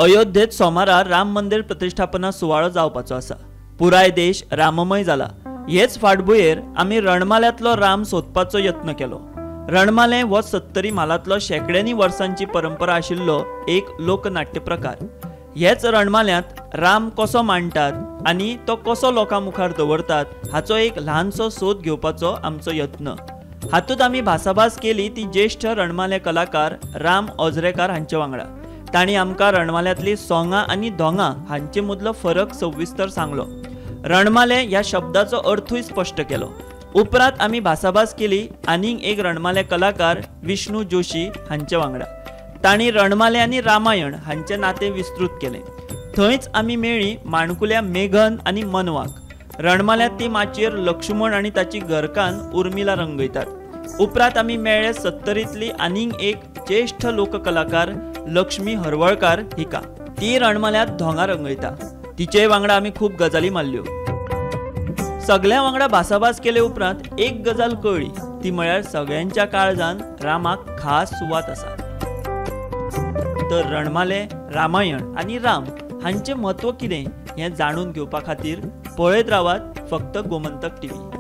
अयोध्येत सोमारा राम मंदिर प्रतिष्ठापना सुवाळो जावपाचो आसा। पुराय देश राममय जाला। हेच फाटभुंयेर आमी रणमाल्यांतलो राम सोदपाचो यत्न केलो। रणमालें हो 70 मालांतलो शेकड्यांनी वर्सांची परंपरा आशिल्लो एक लोकनाट्य प्रकार। हेच रणमाल्यांत राम कसो मांडटात आनी तो कसो लोकां मुखार दवरतात हाचो एक ल्हानसो सोद घेवपाचो आमचो यत्न। हातूंत आमी भासाभास केली ती ज्येष्ठ रणमाले कलाकार राम ओजरेकार हांचे वांगडा। तांणी आमकां रणमाल्यांतली सोंगां आनी दोंगां हांचे मदलो फरक सविस्तर सांगलो। रणमाले ह्या शब्दाचो अर्थूय स्पश्ट केलो। उपरांत आमी भासाभास केली आनीक एक रणमाले कलाकार विष्णू जोशी हांचे वांगडा। तांणी रणमाले आनी रामायण हांचे नातें विस्तृत केलें। थंयच आमी मेळ्ळीं माणकुल्या मेघन आनी मनवाक। रणमाल्यांत ती माचयेर लक्ष्मण आनी ताची घरकान्न उर्मिला रंगयतात। उपरांत आमी मेळ्ळे 70तली आनीक एक ज्येष्ठ लोककलाकार लक्ष्मी हरवळकार हिका। ती रणमाल्यांत धोंगा रंगयता। तिचे वांगडा आमी खूब गजाली मारल्यो। सगळ्या वांगडा भासाभास केले उपरांत एक गजाल कळ्ळी ती म्हळ्यार सगळ्यांच्या काळजांत रामाक खास सुवात आसा। तर रणमाले, रामायण आनी राम हांचे म्हत्व कितें हें जाणून घेवपा खातीर पळयत रावात फक्त गोमंतक टीव्ही।